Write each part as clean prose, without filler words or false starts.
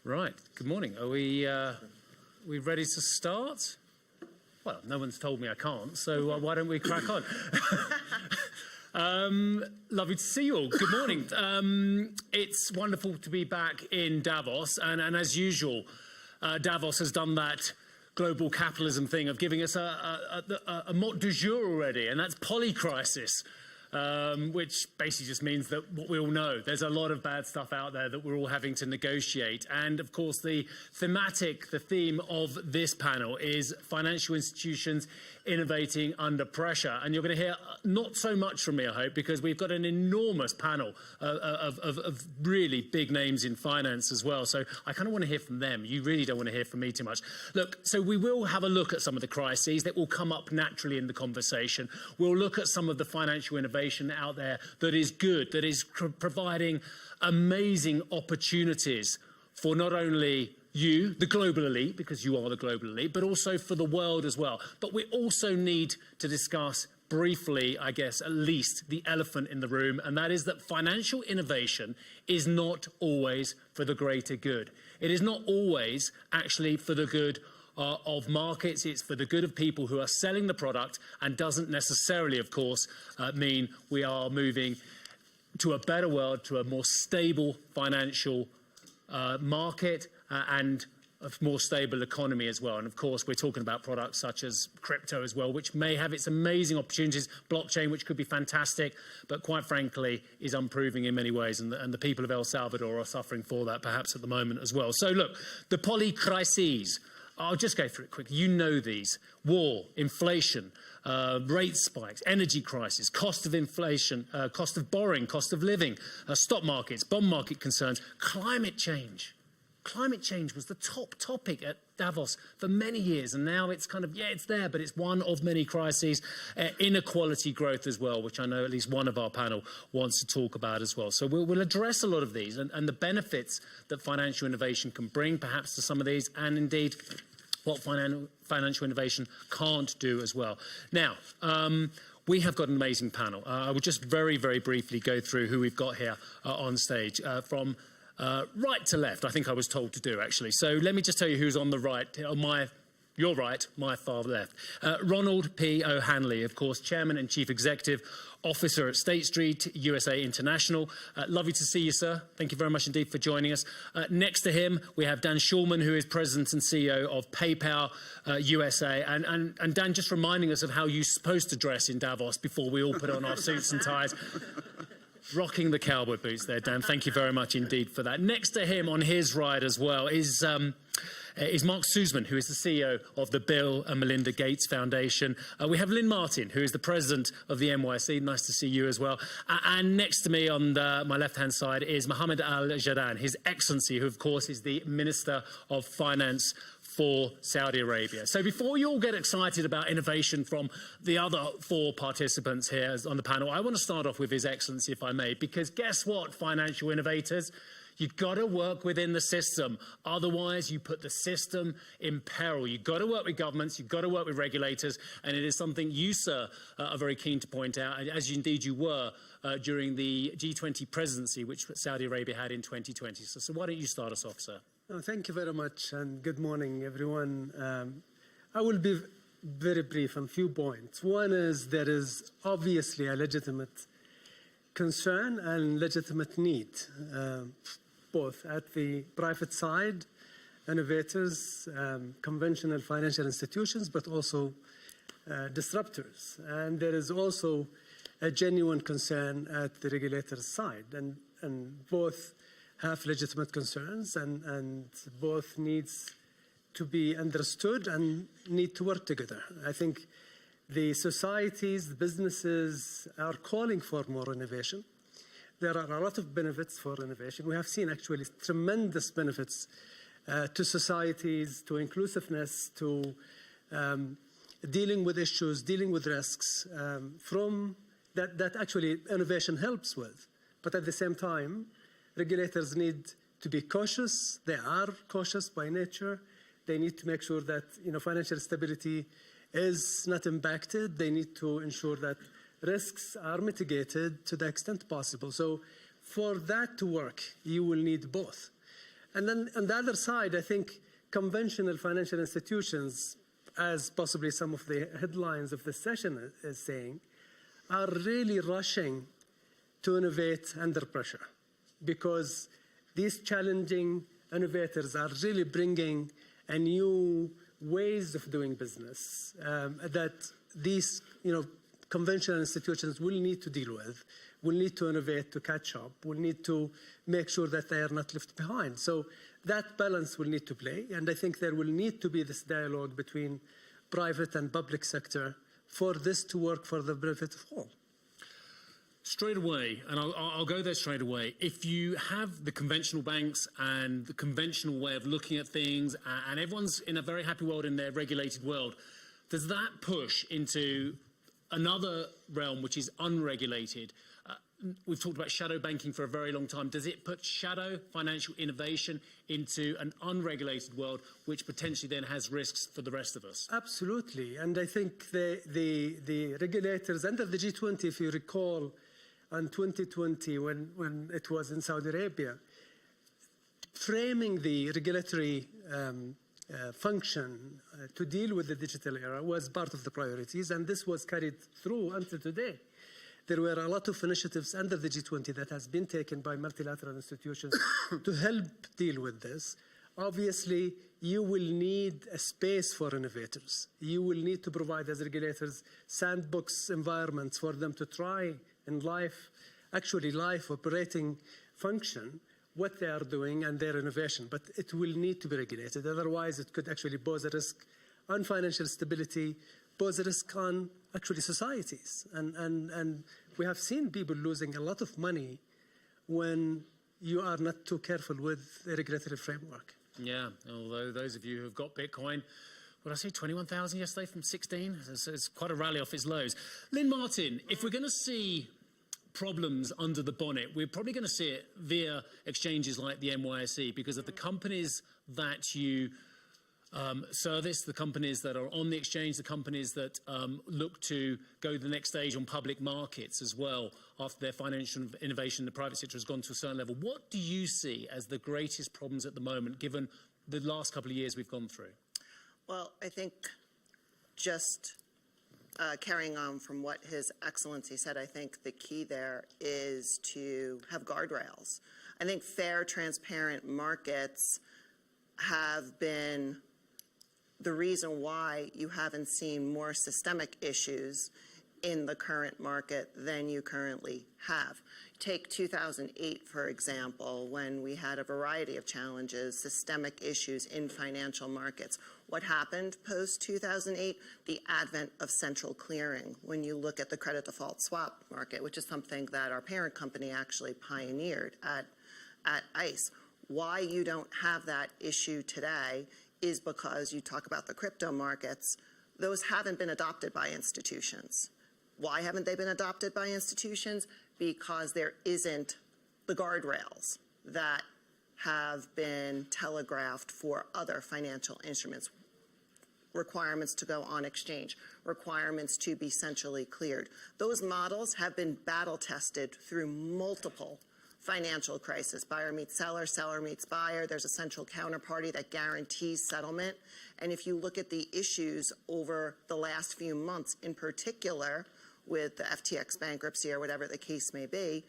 Right, good morning. Are we ready to start? Well, no one's told me I can't, so why don't we crack on? Lovely to see you all. Good morning. It's wonderful to be back in Davos, and as usual, Davos has done that global capitalism thing of giving us a mot du jour already, and that's polycrisis. Which basically just means that what we all know, there's a lot of bad stuff out there that we're all having to negotiate. And of course, the theme of this panel is financial institutions innovating under pressure. And you're going to hear not so much from me, I hope, because we've got an enormous panel of really big names in finance as well. So I kind of want to hear from them. You really don't want to hear from me too much. Look, so we will have a look at some of the crises that will come up naturally in the conversation. We'll look at some of the financial innovation out there that is good, that is providing amazing opportunities for not only you, the global elite, because you are the global elite, but also for the world as well. But we also need to discuss briefly, I guess, at least the elephant in the room, and that is that financial innovation is not always for the greater good. It is not always actually for the good of markets. It's for the good of people who are selling the product, and doesn't necessarily, of course, mean we are moving to a better world, to a more stable financial market and a more stable economy as well. And of course, we're talking about products such as crypto as well, which may have its amazing opportunities, blockchain, which could be fantastic, but quite frankly is unproving in many ways. And the people of El Salvador are suffering for that perhaps at the moment as well. So look, the polycrises, I'll just go through it quickly. You know these: war, inflation, rate spikes, energy crisis, cost of inflation, cost of borrowing, cost of living, stock markets, bond market concerns, climate change. Climate change was the top topic at Davos for many years, and now it's kind of, yeah, it's there, but it's one of many crises. Inequality growth as well, which I know at least one of our panel wants to talk about as well. So we'll address a lot of these and the benefits that financial innovation can bring perhaps to some of these, and indeed what financial innovation can't do as well. Now, we have got an amazing panel. I will just very, very briefly go through who we've got here on stage from right to left, I think I was told to do, actually. So let me just tell you who's on the right, on your right, my far left. Ronald P. O'Hanley, of course, Chairman and Chief Executive Officer at State Street USA International. Lovely to see you, sir. Thank you very much indeed for joining us. Next to him, we have Dan Schulman, who is President and CEO of PayPal USA. And Dan, just reminding us of how you're supposed to dress in Davos before we all put on our suits and ties. Rocking the cowboy boots there, Dan. Thank you very much indeed for that. Next to him on his right as well is Mark Sussman, who is the CEO of the Bill and Melinda Gates Foundation. We have Lynn Martin, who is the president of the NYC. Nice to see you as well. And next to me on my left-hand side is Mohammed Al-Jadaan, His Excellency, who of course is the Minister of Finance for Saudi Arabia. So before you all get excited about innovation from the other four participants here on the panel, I want to start off with His Excellency, if I may, because guess what, financial innovators? You've got to work within the system. Otherwise, you put the system in peril. You've got to work with governments. You've got to work with regulators. And it is something you, sir, are very keen to point out, as indeed you were during the G20 presidency, which Saudi Arabia had in 2020. So why don't you start us off, sir? Thank you very much, and good morning, everyone. I will be very brief on a few points. One is there is obviously a legitimate concern and legitimate need, both at the private side, innovators, conventional financial institutions, but also disruptors. And there is also a genuine concern at the regulator's side, and both have legitimate concerns, and both needs to be understood and need to work together. I think the societies, the businesses are calling for more innovation. There are a lot of benefits for innovation. We have seen actually tremendous benefits to societies, to inclusiveness, to dealing with issues, dealing with risks from that actually innovation helps with. But at the same time, regulators need to be cautious. They are cautious by nature. They need to make sure that financial stability is not impacted. They need to ensure that risks are mitigated to the extent possible. So for that to work, you will need both. And then on the other side, I think conventional financial institutions, as possibly some of the headlines of this session is saying, are really rushing to innovate under pressure, because these challenging innovators are really bringing a new ways of doing business that these conventional institutions will need to deal with, will need to innovate to catch up, will need to make sure that they are not left behind. So that balance will need to play, and I think there will need to be this dialogue between private and public sector for this to work for the benefit of all. Straight away, and I'll go there straight away, if you have the conventional banks and the conventional way of looking at things, and everyone's in a very happy world in their regulated world, does that push into another realm which is unregulated? We've talked about shadow banking for a very long time. Does it put shadow financial innovation into an unregulated world, which potentially then has risks for the rest of us? Absolutely, and I think the regulators under the G20, if you recall, in 2020, when it was in Saudi Arabia, framing the regulatory function to deal with the digital era was part of the priorities, and this was carried through until today. There were a lot of initiatives under the G20 that has been taken by multilateral institutions to help deal with this. Obviously, you will need a space for innovators. You will need to provide, as regulators, sandbox environments for them to try in live operating function what they are doing and their innovation. But it will need to be regulated. Otherwise, it could actually pose a risk on financial stability, pose a risk on actually societies. And we have seen people losing a lot of money when you are not too careful with the regulatory framework. Yeah, although those of you who have got Bitcoin, what did I say, 21,000 yesterday from 16? It's quite a rally off its lows. Lynn Martin, if we're going to see problems under the bonnet, we're probably going to see it via exchanges like the NYSE, because of the companies that you service, the companies that are on the exchange, the companies that look to go the next stage on public markets as well after their financial innovation in the private sector has gone to a certain level. What do you see as the greatest problems at the moment, given the last couple of years we've gone through? Well, I think just carrying on from what His Excellency said, I think the key there is to have guardrails. I think fair, transparent markets have been the reason why you haven't seen more systemic issues in the current market than you currently have. Take 2008, for example, when we had a variety of challenges, systemic issues in financial markets. What happened post-2008? The advent of central clearing. When you look at the credit default swap market, which is something that our parent company actually pioneered at ICE. Why you don't have that issue today is because you talk about the crypto markets. Those haven't been adopted by institutions. Why haven't they been adopted by institutions? Because there isn't the guardrails that have been telegraphed for other financial instruments. Requirements to go on exchange, requirements to be centrally cleared. Those models have been battle tested through multiple financial crisis. Buyer meets seller, seller meets buyer. There's a central counterparty that guarantees settlement. And if you look at the issues over the last few months, in particular with the FTX bankruptcy or whatever the case may be,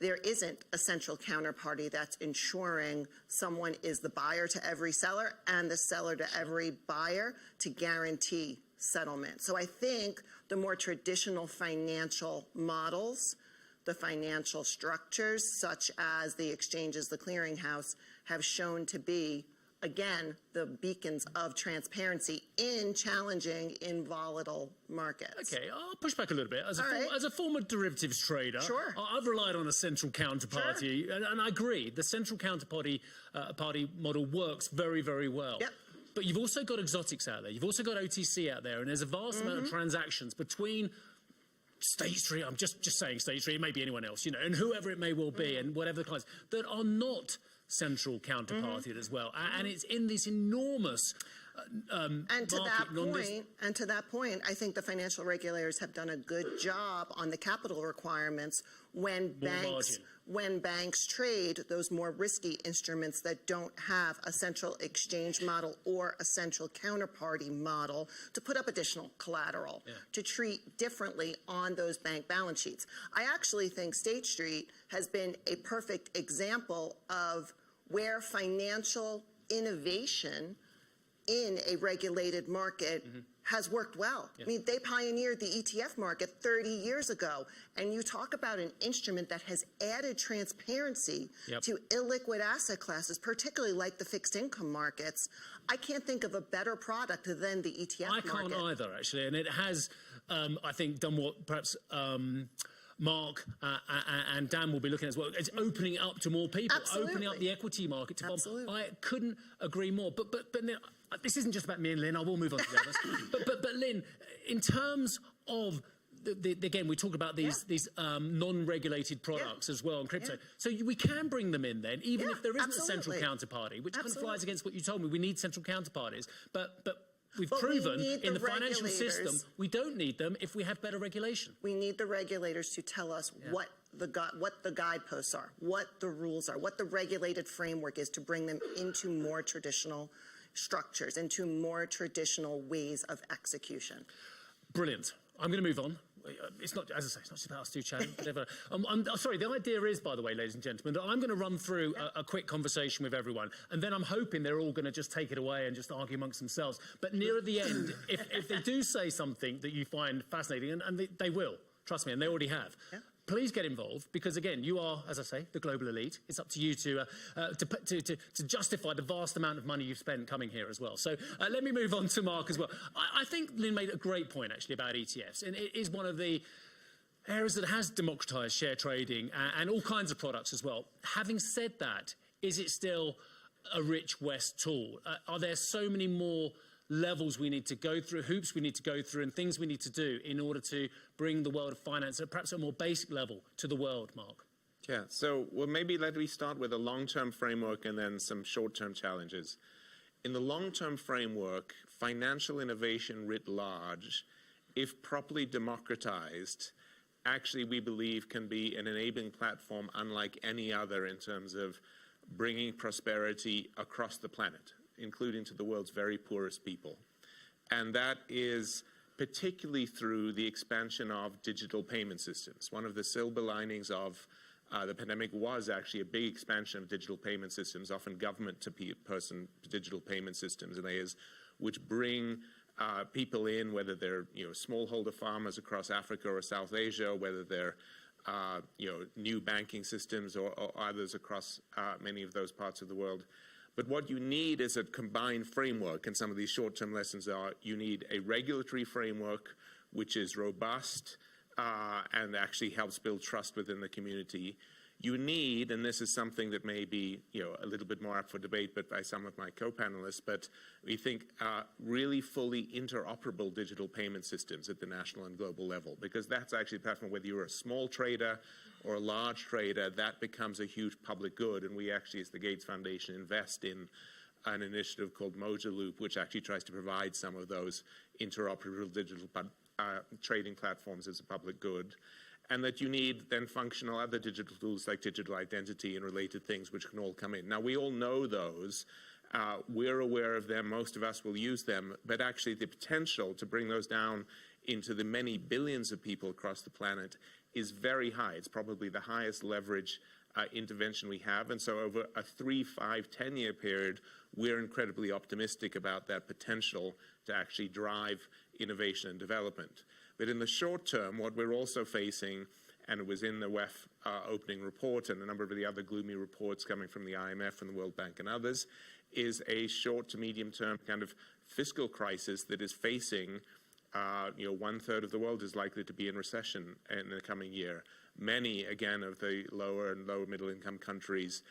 there isn't a central counterparty that's ensuring someone is the buyer to every seller and the seller to every buyer to guarantee settlement. So I think the more traditional financial models, the financial structures, such as the exchanges, the clearinghouse, have shown to be, again, the beacons of transparency in challenging, in volatile markets. Okay, I'll push back a little bit. As a former derivatives trader, sure. I've relied on a central counterparty, sure. and I agree, the central counterparty party model works very, very well. Yep. But you've also got exotics out there. You've also got OTC out there, and there's a vast amount of transactions between State Street, I'm just saying State Street, it may be anyone else, and whoever it may well be, and whatever the clients, that are not central counterparty as well. And it's in this enormous and to that point, I think the financial regulators have done a good job on the capital requirements when when banks trade those more risky instruments that don't have a central exchange model or a central counterparty model, to put up additional collateral, to treat differently on those bank balance sheets. I actually think State Street has been a perfect example of where financial innovation in a regulated market has worked well. I mean, they pioneered the ETF market 30 years ago, and you talk about an instrument that has added transparency to illiquid asset classes, particularly like the fixed income markets. I can't think of a better product than the ETF market. I can't either, actually, and it has, I think, done what perhaps Mark and Dan will be looking at as well. It's opening up to more people, opening up the equity market to I couldn't agree more. But this isn't just about me and Lynn. I will move on to the others. But Lynn, in terms of again, we talk about these non-regulated products as well in crypto. So we can bring them in then, even if there isn't a central counterparty, which kind of flies against what you told me. We need central counterparties, but we've proven in the financial system we don't need them if we have better regulation. We need the regulators to tell us what the guideposts are, what the rules are, what the regulated framework is to bring them into more traditional structures, into more traditional ways of execution. Brilliant. I'm going to move on. It's not, as I say, it's not just about us two chatting. I'm sorry, the idea is, by the way, ladies and gentlemen, that I'm going to run through a quick conversation with everyone, and then I'm hoping they're all going to just take it away and just argue amongst themselves. But near the end, if they do say something that you find fascinating, and they will, trust me, and they already have, please get involved, because again, you are, as I say, the global elite. It's up to you to justify the vast amount of money you've spent coming here as well. So let me move on to Mark as well. I think Lynn made a great point actually about ETFs, and it is one of the areas that has democratized share trading and all kinds of products as well. Having said that, is it still a rich West tool? Are there so many more levels we need to go through, hoops we need to go through, and things we need to do in order to bring the world of finance at perhaps a more basic level to the world, Mark? Yeah, so well, maybe let me start with a long-term framework and then some short-term challenges. In the long-term framework, financial innovation writ large, if properly democratized, actually we believe can be an enabling platform unlike any other in terms of bringing prosperity across the planet, including to the world's very poorest people. And that is particularly through the expansion of digital payment systems. One of the silver linings of the pandemic was actually a big expansion of digital payment systems, often government-to-person digital payment systems, and which bring people in, whether they're smallholder farmers across Africa or South Asia, whether they're new banking systems or others across many of those parts of the world. But what you need is a combined framework, and some of these short-term lessons are you need a regulatory framework which is robust and actually helps build trust within the community. You need, and this is something that may be a little bit more up for debate but by some of my co-panelists, but we think really fully interoperable digital payment systems at the national and global level, because that's actually the platform, whether you're a small trader or a large trader, that becomes a huge public good. And we actually, as the Gates Foundation, invest in an initiative called Moja Loop, which actually tries to provide some of those interoperable digital trading platforms as a public good. And that you need then functional other digital tools like digital identity and related things which can all come in. Now, we all know those. We're aware of them. Most of us will use them. But actually, the potential to bring those down into the many billions of people across the planet is very high. It's probably the highest leverage intervention we have. And so over a 3, 5, 10-year period, we're incredibly optimistic about that potential to actually drive innovation and development. But in the short term, what we're also facing, and it was in the WEF opening report and a number of the other gloomy reports coming from the IMF and the World Bank and others, is a short to medium term kind of fiscal crisis that is facing 1/3 of the world is likely to be in recession in the coming year. Many, again, of the lower and lower middle income countries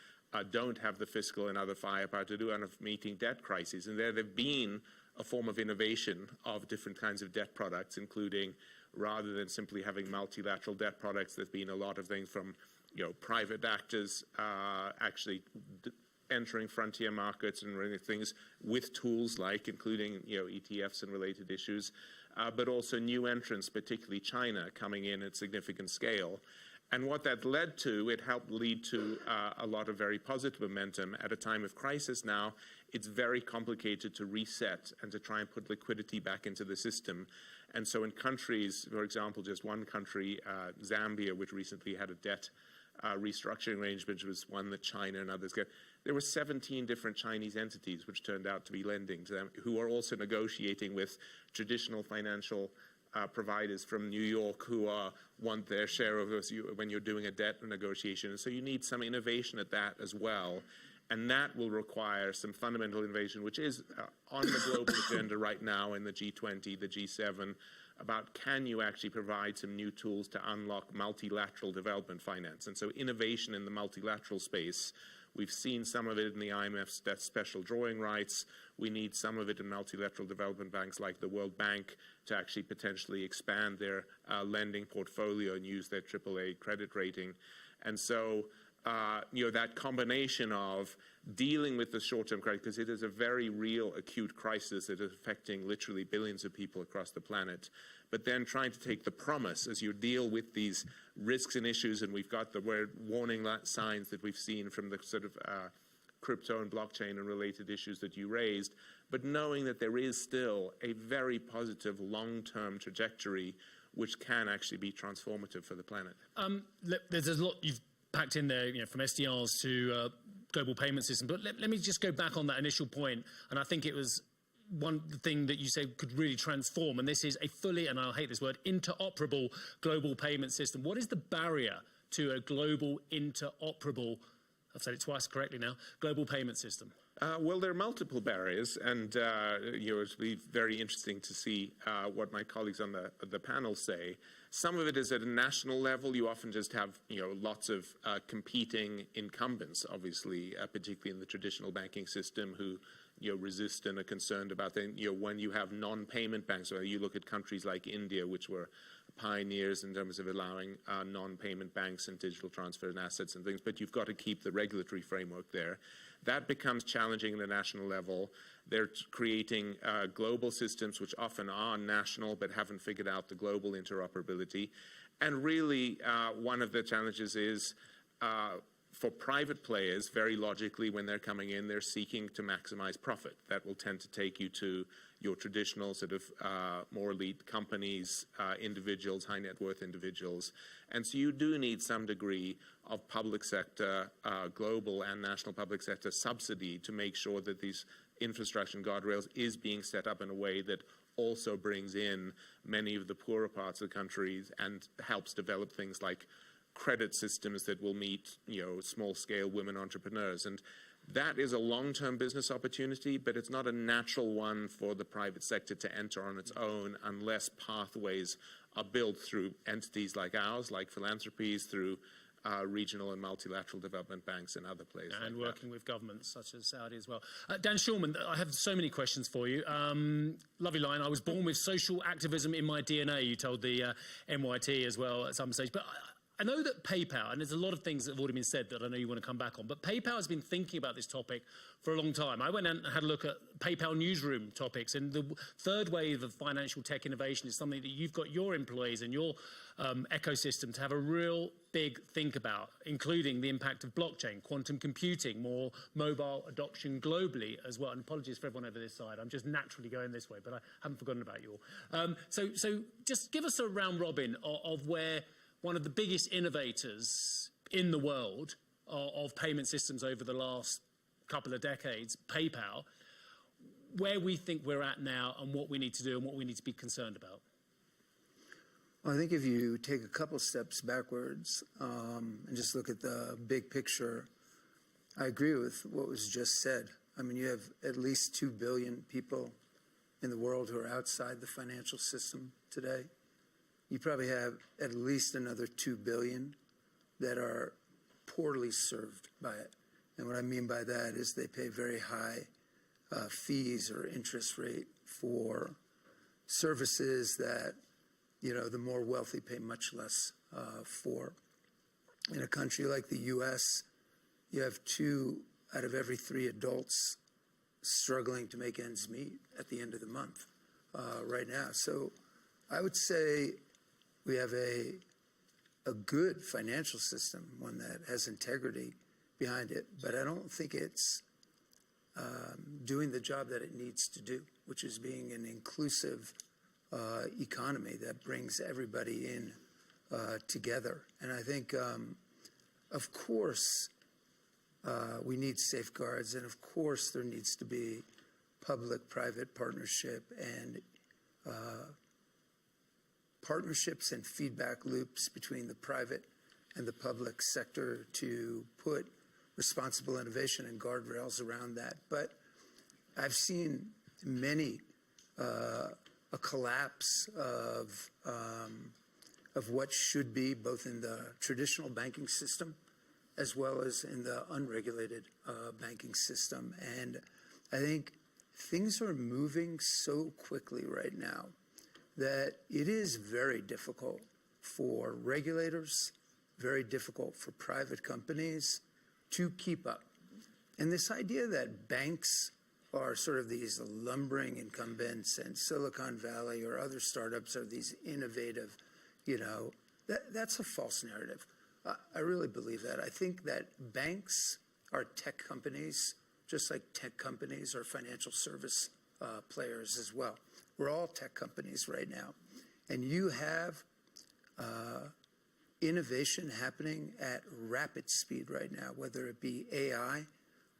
don't have the fiscal and other firepower to do enough meeting debt crises. And there have been a form of innovation of different kinds of debt products, including, rather than simply having multilateral debt products, there's been a lot of things from private actors actually entering frontier markets and running things with tools like, including ETFs and related issues, but also new entrants, particularly China, coming in at significant scale. And what that led to, it helped lead to a lot of very positive momentum. At a time of crisis now, it's very complicated to reset and to try and put liquidity back into the system. And so in countries, for example, just one country, Zambia, which recently had a debt restructuring arrangement, which was one that China and others got. There were 17 different Chinese entities which turned out to be lending to them, who are also negotiating with traditional financial providers from New York who want their share of us when you're doing a debt negotiation. And so you need some innovation at that as well. And that will require some fundamental innovation, which is on the global agenda right now in the G20, the G7, about can you actually provide some new tools to unlock multilateral development finance. And so innovation in the multilateral space, we've seen some of it in the IMF's special drawing rights. We need some of it in multilateral development banks like the World Bank to actually potentially expand their lending portfolio and use their AAA credit rating. And so that combination of dealing with the short-term crisis, because it is a very real acute crisis that is affecting literally billions of people across the planet, but then trying to take the promise as you deal with these risks and issues, and we've got the warning signs that we've seen from the sort of crypto and blockchain and related issues that you raised, but knowing that there is still a very positive long-term trajectory which can actually be transformative for the planet. There's a lot you've packed in there, from SDRs to global payment system. But let me just go back on that initial point. And I think it was one thing that you said could really transform. And this is a fully, and I hate this word, interoperable global payment system. What is the barrier to a global interoperable, I've said it twice correctly now, global payment system? Well, there are multiple barriers, and it'll be very interesting to see what my colleagues on the panel say. Some of it is at a national level. You often just have lots of competing incumbents, obviously, particularly in the traditional banking system, who resist and are concerned about them. When you have non-payment banks, or you look at countries like India, which were pioneers in terms of allowing non-payment banks and digital transfer and assets and things, but you've got to keep the regulatory framework there. That becomes challenging at a national level. They're creating global systems which often are national but haven't figured out the global interoperability. And really, one of the challenges is for private players, very logically, when they're coming in, they're seeking to maximize profit. That will tend to take you to your traditional sort of more elite companies, individuals, high net worth individuals. And so you do need some degree of public sector, global and national public sector subsidy to make sure that these infrastructure and guardrails is being set up in a way that also brings in many of the poorer parts of the countries and helps develop things like credit systems that will meet, small-scale women entrepreneurs. And that is a long-term business opportunity, but it's not a natural one for the private sector to enter on its own unless pathways are built through entities like ours, like philanthropies, through regional and multilateral development banks and other places. And like working with governments such as Saudi as well. Dan Schulman, I have so many questions for you. Lovely line. I was born with social activism in my DNA, you told the MIT as well at some stage. But I know that PayPal, and there's a lot of things that have already been said that I know you want to come back on, but PayPal has been thinking about this topic for a long time. I went and had a look at PayPal newsroom topics, and the third wave of financial tech innovation is something that you've got your employees and your ecosystem to have a real big think about, including the impact of blockchain, quantum computing, more mobile adoption globally as well. And apologies for everyone over this side. I'm just naturally going this way, but I haven't forgotten about you all. So just give us a round robin of where one of the biggest innovators in the world of payment systems over the last couple of decades, PayPal, where we think we're at now and what we need to do and what we need to be concerned about. Well, I think if you take a couple steps backwards and just look at the big picture, I agree with what was just said. I mean, you have at least 2 billion people in the world who are outside the financial system today. You probably have at least another 2 billion that are poorly served by it. And what I mean by that is they pay very high fees or interest rate for services that, the more wealthy pay much less for. In a country like the US, you have 2 out of every 3 adults struggling to make ends meet at the end of the month right now. So I would say we have a a good financial system, one that has integrity behind it, but I don't think it's doing the job that it needs to do, which is being an inclusive economy that brings everybody in together. And I think, of course, we need safeguards, and of course there needs to be public-private partnership and partnerships and feedback loops between the private and the public sector to put responsible innovation and guardrails around that. But I've seen many a collapse of what should be both in the traditional banking system as well as in the unregulated banking system. And I think things are moving so quickly right now that it is very difficult for regulators, very difficult for private companies to keep up. And this idea that banks are sort of these lumbering incumbents and Silicon Valley or other startups are these innovative, that's a false narrative. I really believe that. I think that banks are tech companies, just like tech companies are financial service players as well. We're all tech companies right now. And you have innovation happening at rapid speed right now, whether it be AI,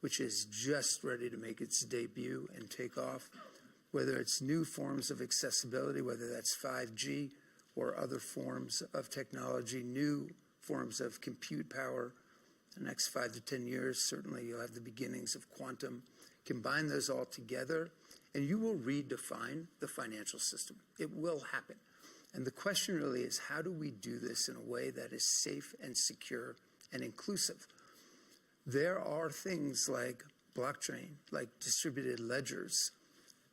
which is just ready to make its debut and take off, whether it's new forms of accessibility, whether that's 5G or other forms of technology, new forms of compute power. The next 5 to 10 years, certainly you'll have the beginnings of quantum. Combine those all together, and you will redefine the financial system. It will happen. And the question really is, how do we do this in a way that is safe and secure and inclusive? There are things like blockchain, like distributed ledgers,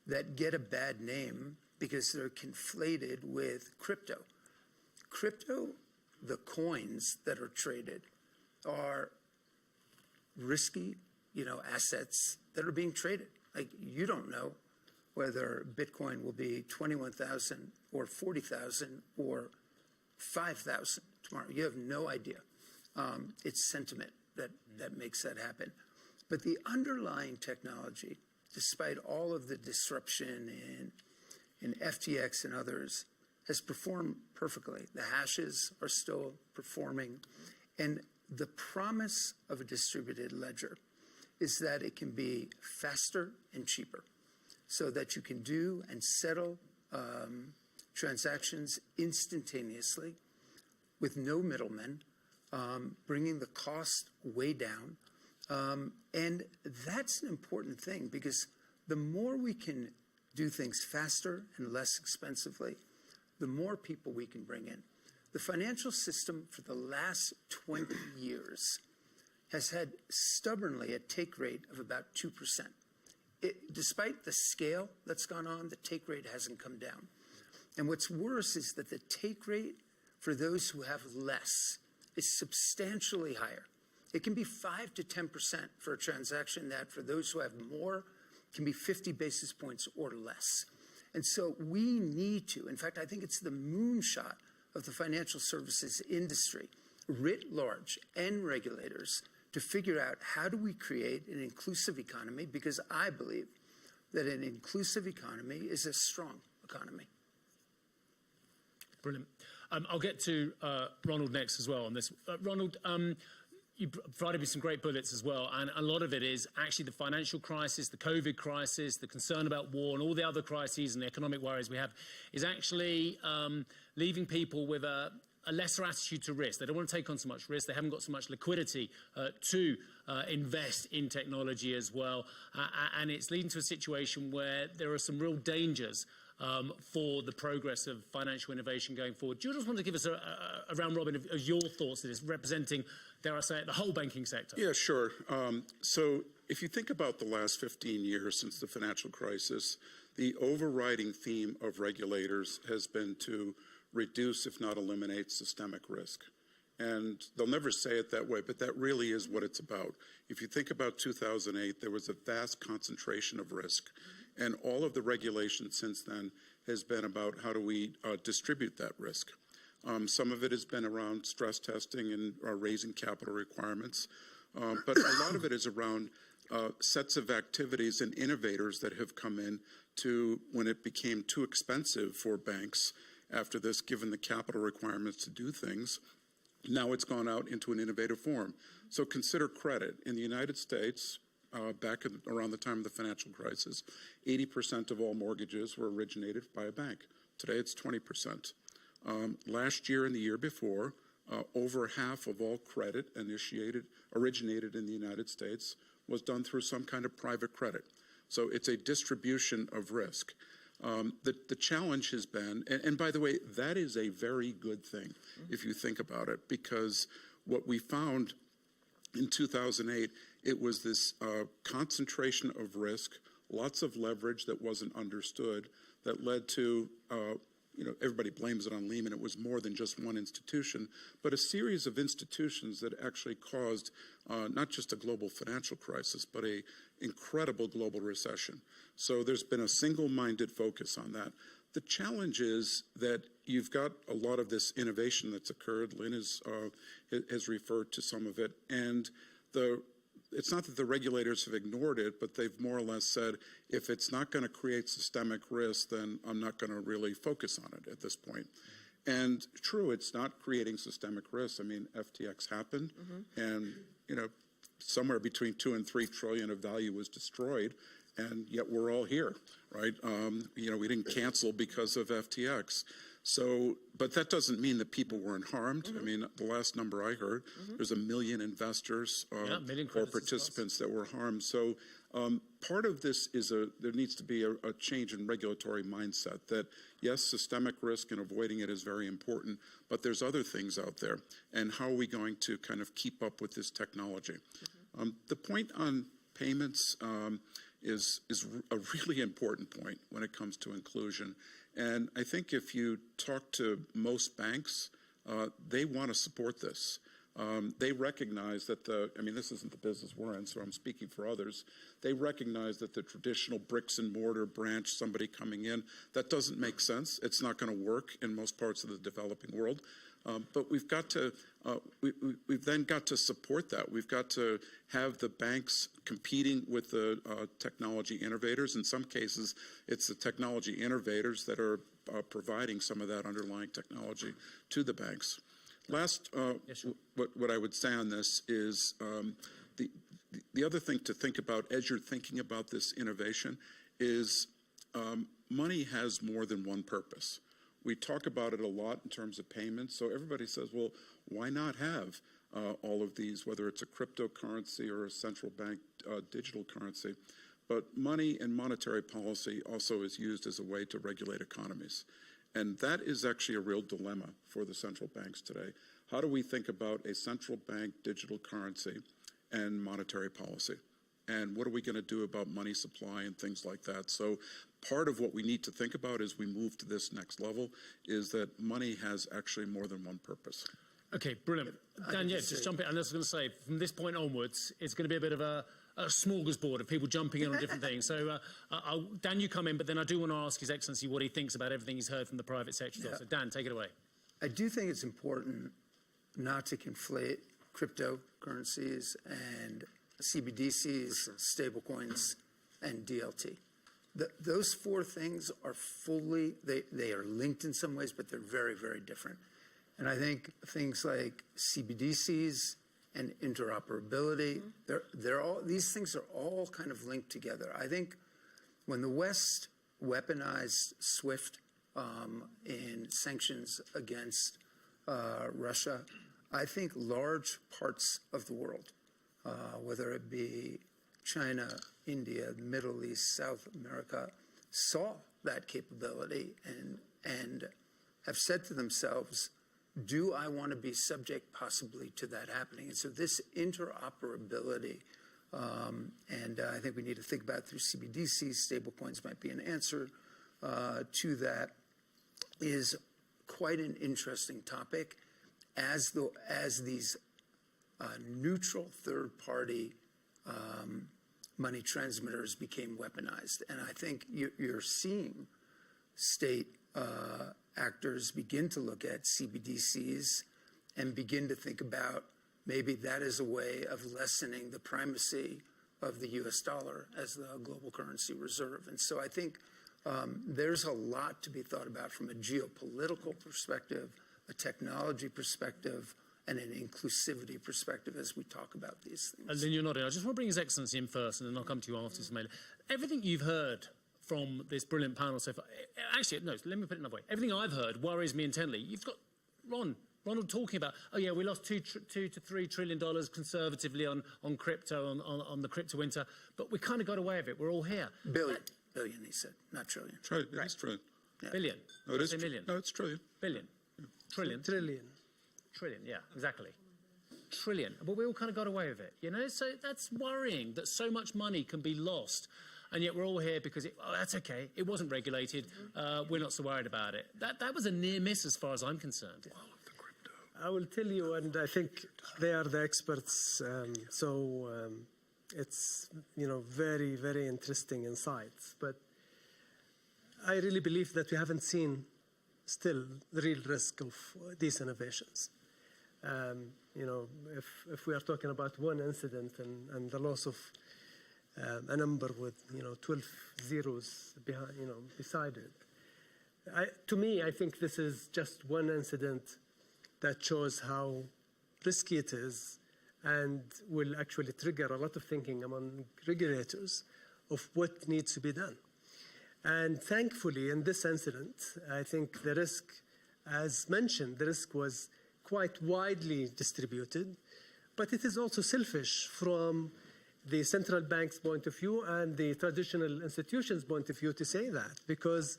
that get a bad name because they're conflated with crypto. Crypto, the coins that are traded, are risky, assets that are being traded. Like, you don't know whether Bitcoin will be 21,000 or 40,000 or 5,000 tomorrow. You have no idea. It's sentiment that makes that happen. But the underlying technology, despite all of the disruption in FTX and others, has performed perfectly. The hashes are still performing. And the promise of a distributed ledger is that it can be faster and cheaper, so that you can do and settle transactions instantaneously with no middlemen, bringing the cost way down. And that's an important thing, because the more we can do things faster and less expensively, the more people we can bring in. The financial system for the last 20 years has had stubbornly a take rate of about 2%. Despite the scale that's gone on, the take rate hasn't come down. And what's worse is that the take rate for those who have less is substantially higher. It can be 5 to 10% for a transaction that for those who have more can be 50 basis points or less. And so we need to, in fact, I think it's the moonshot of the financial services industry, writ large, and regulators, to figure out how do we create an inclusive economy, because I believe that an inclusive economy is a strong economy. Brilliant. I'll get to Ronald next as well on this. Ronald, you provided me some great bullets as well, and a lot of it is actually the financial crisis, the COVID crisis, the concern about war, and all the other crises and the economic worries we have is actually leaving people with a lesser attitude to risk. They don't want to take on so much risk. They haven't got so much liquidity to invest in technology as well. And it's leading to a situation where there are some real dangers for the progress of financial innovation going forward. Do you just want to give us a round robin of your thoughts on this, representing, dare I say it, the whole banking sector? Yeah, sure. So if you think about the last 15 years since the financial crisis, the overriding theme of regulators has been to reduce, if not eliminate, systemic risk. And they'll never say it that way, but that really is what it's about. If you think about 2008, there was a vast concentration of risk. And all of the regulation since then has been about how do we distribute that risk. Some of it has been around stress testing and raising capital requirements. But a lot of it is around sets of activities and innovators that have come in to when it became too expensive for banks after this, given the capital requirements to do things. Now it's gone out into an innovative form. So consider credit. In the United States, back around the time of the financial crisis, 80% of all mortgages were originated by a bank. Today it's 20%. Last year and the year before, over half of all credit originated in the United States was done through some kind of private credit. So it's a distribution of risk. The challenge has been, and by the way, that is a very good thing if you think about it, because what we found in 2008, it was this concentration of risk, lots of leverage that wasn't understood, that led to, everybody blames it on Lehman. It was more than just one institution, but a series of institutions that actually caused not just a global financial crisis, but a incredible global recession. So there's been a single-minded focus on that. The challenge is that you've got a lot of this innovation that's occurred. Lynn has referred to some of it, and it's not that the regulators have ignored it, but they've more or less said, if it's not going to create systemic risk, then I'm not going to really focus on it at this point. And true, it's not creating systemic risk. I mean, FTX happened, and somewhere between 2 and 3 trillion of value was destroyed, and yet we're all here, right? We didn't cancel because of FTX. So, but that doesn't mean that people weren't harmed. I mean, the last number I heard, there's 1 million investors or participants that were harmed. So part of this is there needs to be a change in regulatory mindset that, yes, systemic risk and avoiding it is very important, but there's other things out there. And how are we going to kind of keep up with this technology? The point on payments is a really important point when it comes to inclusion. And I think if you talk to most banks, they want to support this. They recognize that this isn't the business we're in, so I'm speaking for others. They recognize that the traditional bricks and mortar branch, somebody coming in, that doesn't make sense. It's not going to work in most parts of the developing world. But we've got to, we've then got to support that. We've got to have the banks competing with the technology innovators. In some cases, it's the technology innovators that are providing some of that underlying technology to the banks. Last, what I would say on this is the other thing to think about as you're thinking about this innovation is money has more than one purpose. We talk about it a lot in terms of payments. So everybody says, well, why not have all of these, whether it's a cryptocurrency or a central bank digital currency? But money and monetary policy also is used as a way to regulate economies. And that is actually a real dilemma for the central banks today. How do we think about a central bank digital currency and monetary policy? And what are we going to do about money supply and things like that? So part of what we need to think about as we move to this next level is that money has actually more than one purpose. Okay, brilliant. Dan, just jump in. And I was going to say, from this point onwards, it's going to be a bit of a smorgasbord of people jumping in on different things. So, Dan, you come in, but then I do want to ask His Excellency what he thinks about everything he's heard from the private sector. Yeah. So, Dan, take it away. I do think it's important not to conflate cryptocurrencies and CBDCs, stablecoins, and DLT. Those 4 things are they are linked in some ways, but they're very, very different. And I think things like CBDCs and interoperability, these things are all kind of linked together. I think when the West weaponized SWIFT in sanctions against Russia, I think large parts of the world, whether it be China, India, Middle East, South America, saw that capability and have said to themselves, do I want to be subject possibly to that happening? And so this interoperability, and I think we need to think about through CBDCs, stablecoins might be an answer to that, is quite an interesting topic as these neutral third-party money transmitters became weaponized. And I think you're seeing state actors begin to look at CBDCs and begin to think about maybe that is a way of lessening the primacy of the US dollar as the global currency reserve. And so I think there's a lot to be thought about from a geopolitical perspective, a technology perspective, and an inclusivity perspective as we talk about these things. And then you're nodding. I just want to bring His Excellency in first, and then I'll come to you after, Ismail. Everything you've heard from this brilliant panel so far, actually, no, let me put it another way. Everything I've heard worries me intently. You've got Ronald talking about, oh yeah, we lost $2 to $3 trillion conservatively on crypto, on the crypto winter, but we kind of got away with it. We're all here. Billion, he said, not trillion. Trillion, it is trillion. Yeah. Billion. No, it is million. No, it's trillion. Billion. Trillion. Trillion. Yeah, exactly. Trillion. But we all kind of got away with it, you know? So that's worrying that so much money can be lost. And yet we're all here because, that's okay. It wasn't regulated. We're not so worried about it. That was a near miss as far as I'm concerned. I will tell you, and I think they are the experts, it's, very, very interesting insights. But I really believe that we haven't seen still the real risk of these innovations. If we are talking about one incident and the loss of a number with 12 zeros behind, beside it, to me, I think this is just one incident that shows how risky it is and will actually trigger a lot of thinking among regulators of what needs to be done. And thankfully, in this incident, I think the risk, as mentioned, the risk was quite widely distributed, but it is also selfish from the central bank's point of view and the traditional institutions' point of view to say that, because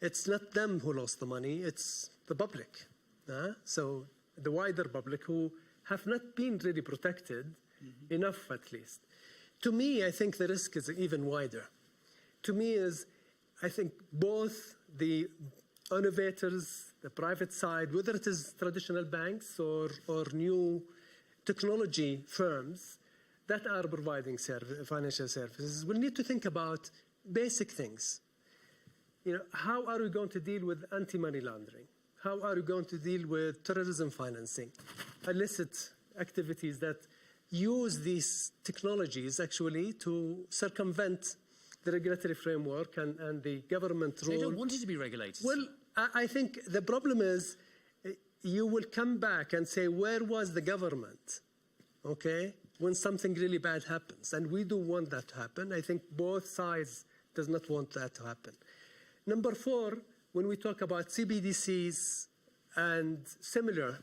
it's not them who lost the money, it's the public. So the wider public who have not been really protected enough, at least. To me, I think the risk is even wider. To me I think both the innovators, the private side, whether it is traditional banks or new technology firms that are providing financial services, will need to think about basic things. How are we going to deal with anti-money laundering? How are we going to deal with terrorism financing, illicit activities that use these technologies actually to circumvent the regulatory framework and the government role? They don't want it to be regulated. Well, I think the problem is you will come back and say, where was the government, okay, when something really bad happens? And we do want that to happen. I think both sides does not want that to happen. Number 4, when we talk about CBDCs and similar,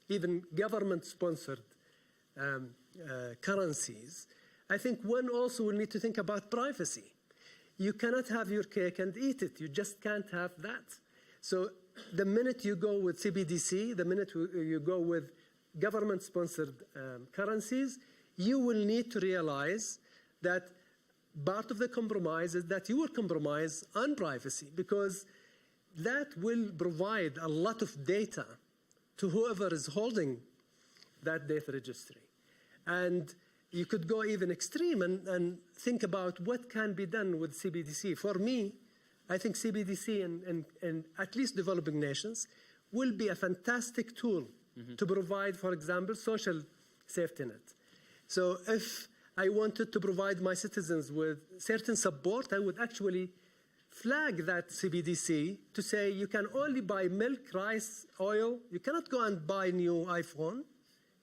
even government-sponsored currencies, I think one also will need to think about privacy. You cannot have your cake and eat it. You just can't have that. So the minute you go with CBDC, the minute you go with government-sponsored currencies, you will need to realize that part of the compromise is that you will compromise on privacy, because that will provide a lot of data to whoever is holding that data registry. And you could go even extreme and think about what can be done with CBDC. For me, I think CBDC in at least developing nations will be a fantastic tool to provide, for example, social safety net. So if I wanted to provide my citizens with certain support, I would actually flag that CBDC to say you can only buy milk, rice, oil. You cannot go and buy new iPhone.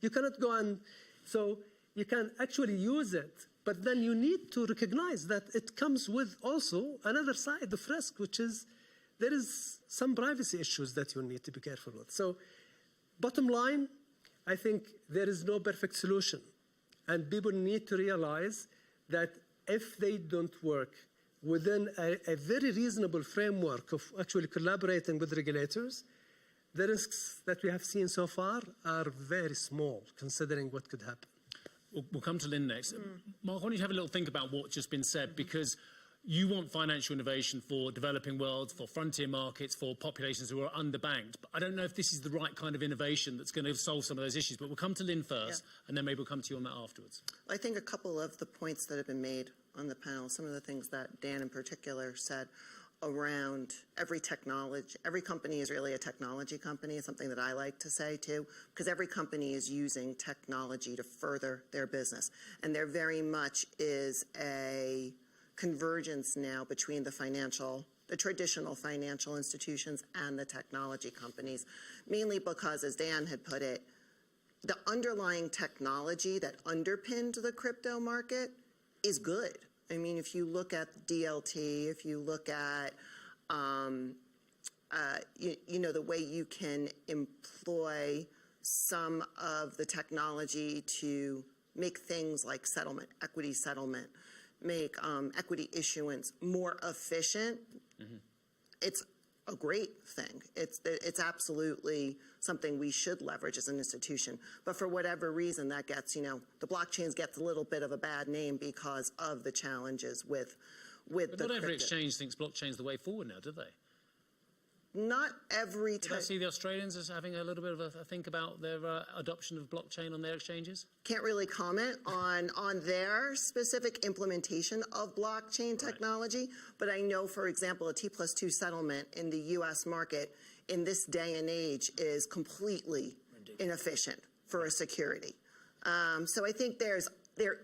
You cannot go and, so you can actually use it, but then you need to recognize that it comes with also another side of risk, which is there is some privacy issues that you need to be careful with. So bottom line, I think there is no perfect solution. And people need to realize that if they don't work within a very reasonable framework of actually collaborating with regulators, the risks that we have seen so far are very small, considering what could happen. We'll come to Lynn next. Mark, I want you to have a little think about what's just been said, because you want financial innovation for developing worlds, for frontier markets, for populations who are underbanked. But I don't know if this is the right kind of innovation that's going to solve some of those issues. But we'll come to Lynn first, and then maybe we'll come to you on that afterwards. I think a couple of the points that have been made on the panel, some of the things that Dan in particular said, around every technology. Every company is really a technology company. It's something that I like to say too, because every company is using technology to further their business. And there very much is a convergence now between the traditional financial institutions and the technology companies, mainly because, as Dan had put it, the underlying technology that underpinned the crypto market is good. I mean, if you look at DLT, if you look at, the way you can employ some of the technology to make things like equity settlement, make equity issuance more efficient, it's a great thing. It's absolutely something we should leverage as an institution. But for whatever reason, that gets, the blockchains gets a little bit of a bad name because of the challenges with But the not every crypto. exchange thinks blockchain's the way forward now, do they? Not every Did I time. see the Australians as having a little bit of a think about their adoption of blockchain on their exchanges? Can't really comment on their specific implementation of blockchain technology, but I know, for example, a T+2 settlement in the U.S. market in this day and age is completely inefficient for a security. So I think there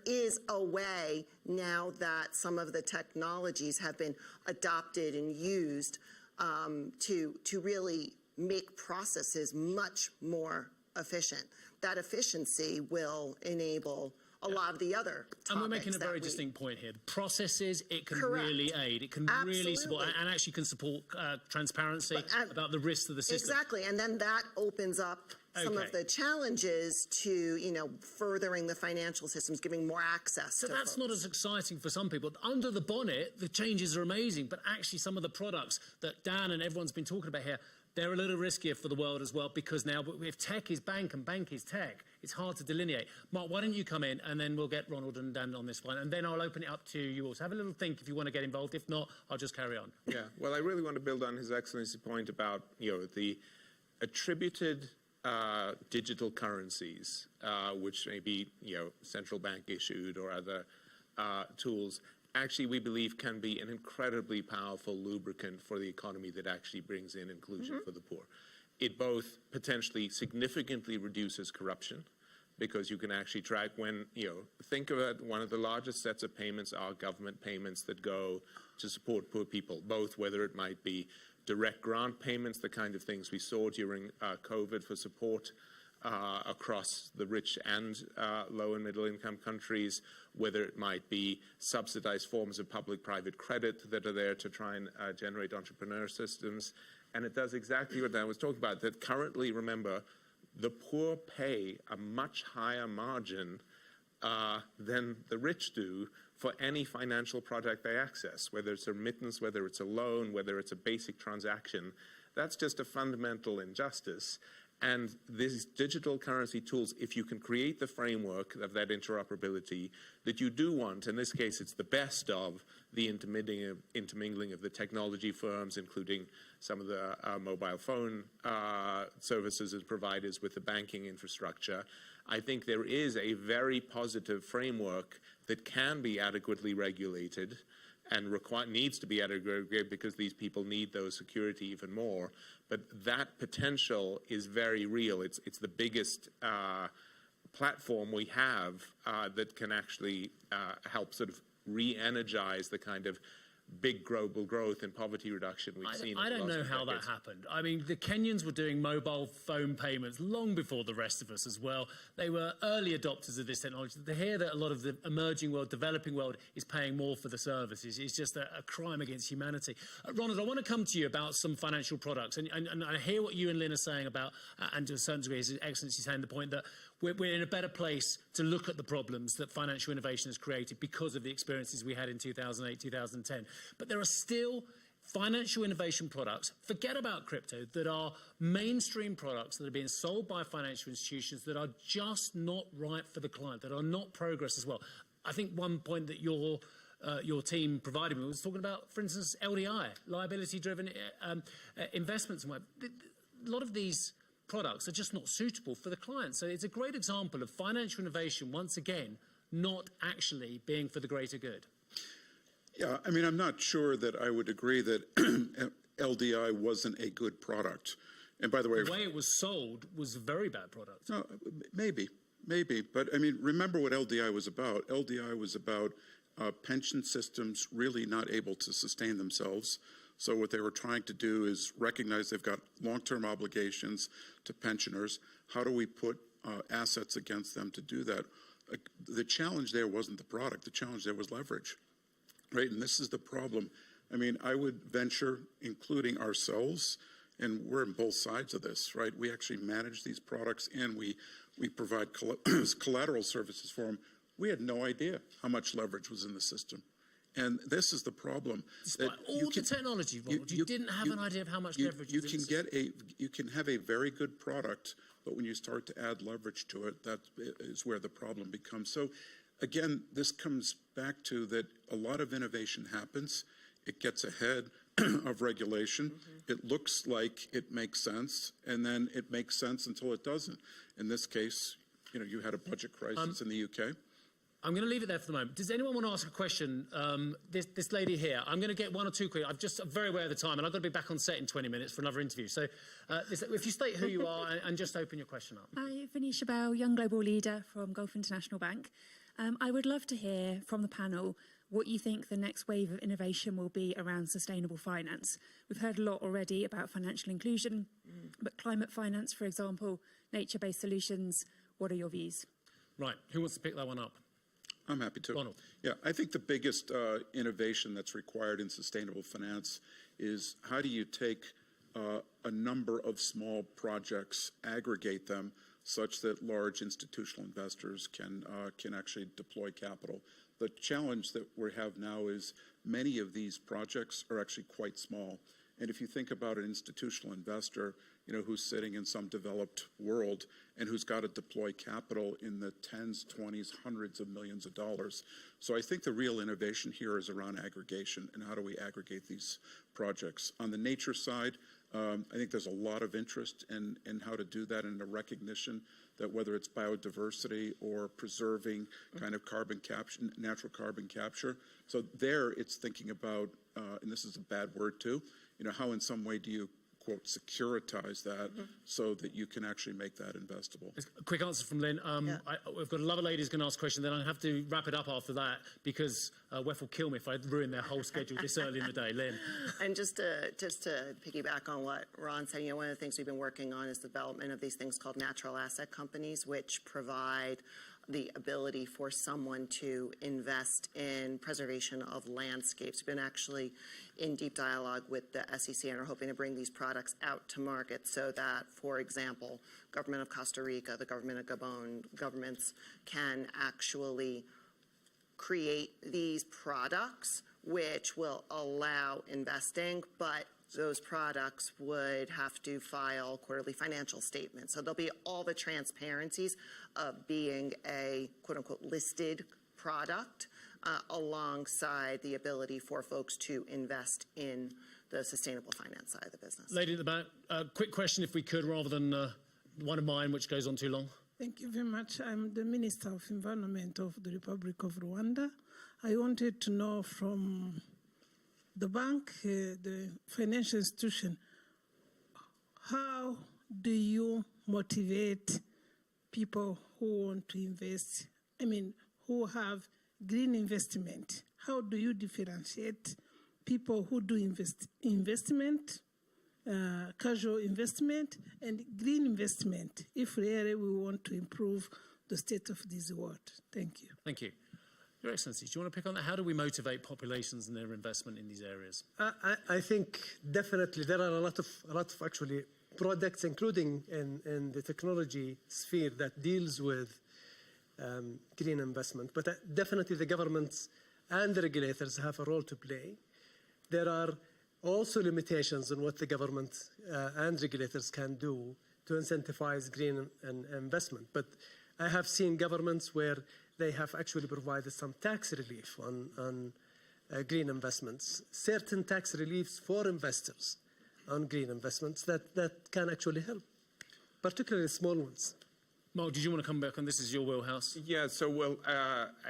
is a way now that some of the technologies have been adopted and used to really make processes much more efficient. That efficiency will enable a lot of the other topics. And we're making a that very we- distinct point here. Processes, it can Correct. really aid. It can really support, Absolutely. and actually can support transparency But, about the risks of the system. Exactly, and then that opens up some Okay. of the challenges to, furthering the financial systems, giving more access So to that's folks. not as exciting for some people. Under the bonnet, the changes are amazing, but actually some of the products that Dan and everyone's been talking about here, they're a little riskier for the world as well, because now if tech is bank and bank is tech, it's hard to delineate. Mark, why don't you come in and then we'll get Ronald and Dan on this one, and then I'll open it up to you all. So have a little think if you want to get involved. If not, I'll just carry on. Yeah, well, I really want to build on His Excellency's point about, the attributed digital currencies, which may be, central bank issued or other tools, actually we believe can be an incredibly powerful lubricant for the economy that actually brings in inclusion for the poor. It both potentially significantly reduces corruption, because you can actually track when, think of it, one of the largest sets of payments are government payments that go to support poor people, both whether it might be direct grant payments, the kind of things we saw during COVID for support across the rich and low and middle income countries, whether it might be subsidized forms of public-private credit that are there to try and generate entrepreneur systems. And it does exactly what Dan was talking about, that currently, remember, the poor pay a much higher margin than the rich do for any financial product they access, whether it's a remittance, whether it's a loan, whether it's a basic transaction. That's just a fundamental injustice. And these digital currency tools, if you can create the framework of that interoperability that you do want, in this case it's the best of the intermingling of the technology firms, including some of the mobile phone services as providers with the banking infrastructure, I think there is a very positive framework that can be adequately regulated and needs to be adequate, because these people need those security even more. But that potential is very real. It's the biggest platform we have that can actually help sort of re-energize the kind of big global growth and poverty reduction we've seen. I don't know how that happened. I mean, the Kenyans were doing mobile phone payments long before the rest of us as well. They were early adopters of this technology. To hear that a lot of the emerging world, developing world, is paying more for the services is just a crime against humanity. Ronald, I want to come to you about some financial products. And I hear what you and Lynn are saying about, and to a certain degree, His Excellency saying the point that we're in a better place to look at the problems that financial innovation has created because of the experiences we had in 2008, 2010. But there are still financial innovation products, forget about crypto, that are mainstream products that are being sold by financial institutions that are just not right for the client, that are not progress as well. I think one point that your team provided me was talking about, for instance, LDI, liability-driven investments. And a lot of these products are just not suitable for the client. So it's a great example of financial innovation, once again, not actually being for the greater good. Yeah, I mean, I'm not sure that I would agree that LDI wasn't a good product. And by the way, The way it was sold was a very bad product. no, maybe. But I mean, remember what LDI was about. LDI was about pension systems really not able to sustain themselves. So what they were trying to do is recognize they've got long-term obligations to pensioners. How do we put assets against them to do that? The challenge there wasn't the product. The challenge there was leverage, right? And this is the problem. I mean, I would venture, including ourselves, and we're on both sides of this, right? We actually manage these products and we provide collateral services for them. We had no idea how much leverage was in the system. And this is the problem. Despite all the technology, Ronald, you didn't have an idea of how much leverage was in the system. You can have a very good product, but when you start to add leverage to it, that is where the problem becomes. So again, this comes back to that a lot of innovation happens. It gets ahead of regulation. It looks like it makes sense, and then it makes sense until it doesn't. In this case, you know, you had a budget crisis in the UK. I'm going to leave it there for the moment. Does anyone want to ask a question? This lady here, I'm going to get one or two quick. I'm just very aware of the time, and I've got to be back on set in 20 minutes for another interview. So if you state who you are and just open your question up. Hi, Venetia Bell, Young Global Leader from Gulf International Bank. I would love to hear from the panel what you think the next wave of innovation will be around sustainable finance. We've heard a lot already about financial inclusion, but climate finance, for example, nature-based solutions, what are your views? Right, who wants to pick that one up? I'm happy to. Ronald. Yeah, I think the biggest innovation that's required in sustainable finance is how do you take a number of small projects, aggregate them such that large institutional investors can actually deploy capital. The challenge that we have now is many of these projects are actually quite small. And if you think about an institutional investor, you know, who's sitting in some developed world and who's got to deploy capital in the tens, 20s, hundreds of millions of dollars. So I think the real innovation here is around aggregation and how do we aggregate these projects. On the nature side, I think there's a lot of interest in how to do that, and a recognition that whether it's biodiversity or preserving kind of carbon capture, natural carbon capture. So there it's thinking about, and this is a bad word too, you know, how in some way do you, quote, securitize that so that you can actually make that investable. A quick answer from Lynn. We've got a lot of ladies going to ask a question, then I have to wrap it up after that because Wef will kill me if I ruin their whole schedule this early in the day. Lynn. And just to piggyback on what Ron said, you know, one of the things we've been working on is the development of these things called natural asset companies, which provide the ability for someone to invest in preservation of landscapes. We've been actually in deep dialogue with the SEC and are hoping to bring these products out to market so that, for example, government of Costa Rica, the government of Gabon, governments can actually create these products which will allow investing, but those products would have to file quarterly financial statements. So there'll be all the transparencies of being a quote-unquote listed product alongside the ability for folks to invest in the sustainable finance side of the business. Lady at the back, quick question if we could, rather than one of mine which goes on too long. Thank you very much. I'm the Minister of Environment of the Republic of Rwanda. I wanted to know from the bank, the financial institution, how do you motivate people who want to invest, who have green investment? How do you differentiate people who do investment, casual investment, and green investment, if really we want to improve the state of this world? Thank you. Thank you. Your Excellency, do you want to pick on that? How do we motivate populations in their investment in these areas? I think definitely there are a lot of actually products, including in the technology sphere, that deals with green investment. But definitely the governments and the regulators have a role to play. There are also limitations on what the government and regulators can do to incentivize green investment. But I have seen governments where they have actually provided some tax relief on green investments, certain tax reliefs for investors on green investments that can actually help, particularly small ones. Mark, did you want to come back on this? Is your wheelhouse? Yeah, so we'll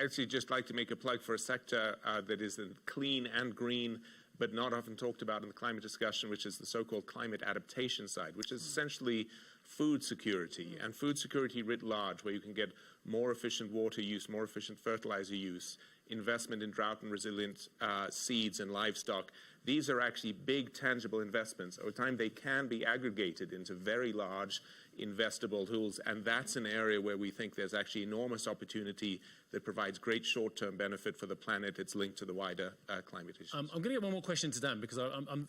actually just like to make a plug for a sector that is clean and green, but not often talked about in the climate discussion, which is the so-called climate adaptation side, which is essentially food security and food security writ large, where you can get more efficient water use, more efficient fertilizer use, investment in drought and resilient seeds and livestock. These are actually big, tangible investments. Over time, they can be aggregated into very large investable tools, and that's an area where we think there's actually enormous opportunity that provides great short-term benefit for the planet. It's linked to the wider climate issues. I'm going to get one more question to Dan, because I'm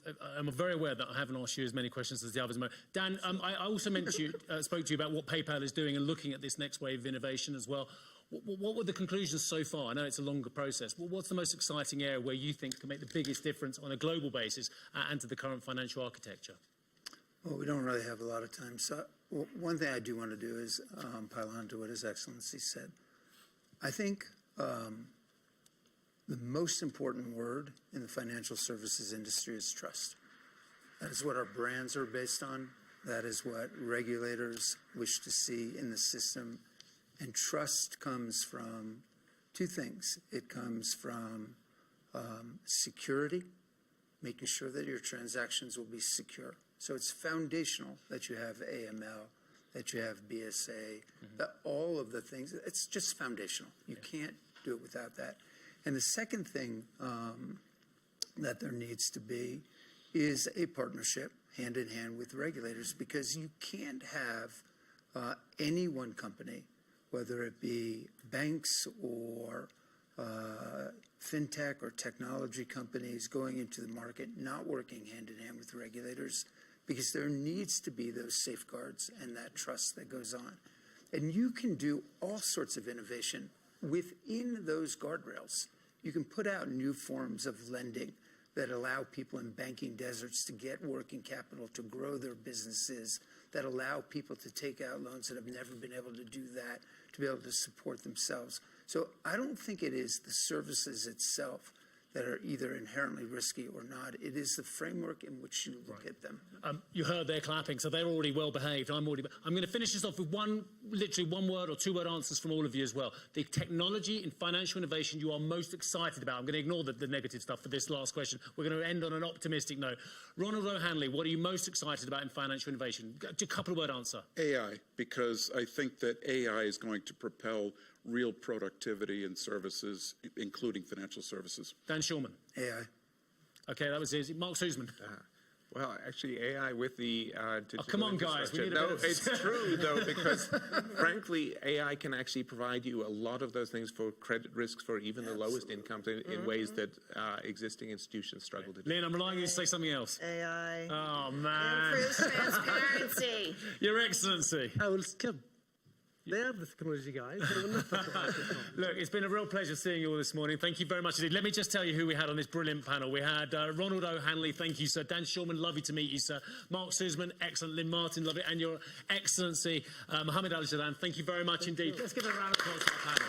very aware that I haven't asked you as many questions as the others. Dan, I also spoke to you about what PayPal is doing and looking at this next wave of innovation as well. What were the conclusions so far? I know it's a longer process. What's the most exciting area where you think can make the biggest difference on a global basis and to the current financial architecture? Well, we don't really have a lot of time. So one thing I do want to do is pile on to what His Excellency said. I think the most important word in the financial services industry is trust. That is what our brands are based on. That is what regulators wish to see in the system. And trust comes from two things. It comes from security, making sure that your transactions will be secure. So it's foundational that you have AML, that you have BSA, that all of the things. It's just foundational. You can't do it without that. And the second thing that there needs to be is a partnership hand in hand with regulators, because you can't have any one company, whether it be banks or fintech or technology companies, going into the market, not working hand in hand with regulators, because there needs to be those safeguards and that trust that goes on. And you can do all sorts of innovation within those guardrails. You can put out new forms of lending that allow people in banking deserts to get working capital, to grow their businesses, that allow people to take out loans that have never been able to do that, to be able to support themselves. So I don't think it is the services itself that are either inherently risky or not. It is the framework in which you look at them. You heard they're clapping, so they're already well behaved. I'm going to finish this off with literally one word or two word answers from all of you as well. The technology in financial innovation you are most excited about. I'm going to ignore the negative stuff for this last question. We're going to end on an optimistic note. Ronald O'Hanley, what are you most excited about in financial innovation? A couple of word answer. AI, because I think that AI is going to propel real productivity in services, including financial services. Dan Schulman. AI. Okay, that was easy. Mark Suzman. Well, actually, AI with the digital come on, guys. We need a bit of... it's true, though, because, frankly, AI can actually provide you a lot of those things for credit risks for even the lowest incomes in ways that existing institutions struggle to do. Lynn, I'm relying on you to say something else. AI. Oh, man. Improves transparency. Your Excellency. I will skip. They are the technology guys. They will not talk about it. Look, it's been a real pleasure seeing you all this morning. Thank you very much indeed. Let me just tell you who we had on this brilliant panel. We had Ronald O'Hanley, thank you, sir. Dan Schulman, lovely to meet you, sir. Mark Suzman, excellent. Lynn Martin, lovely. And Your Excellency, Mohammed Al-Jadan, thank you very much indeed. Let's give a round of applause to our panel.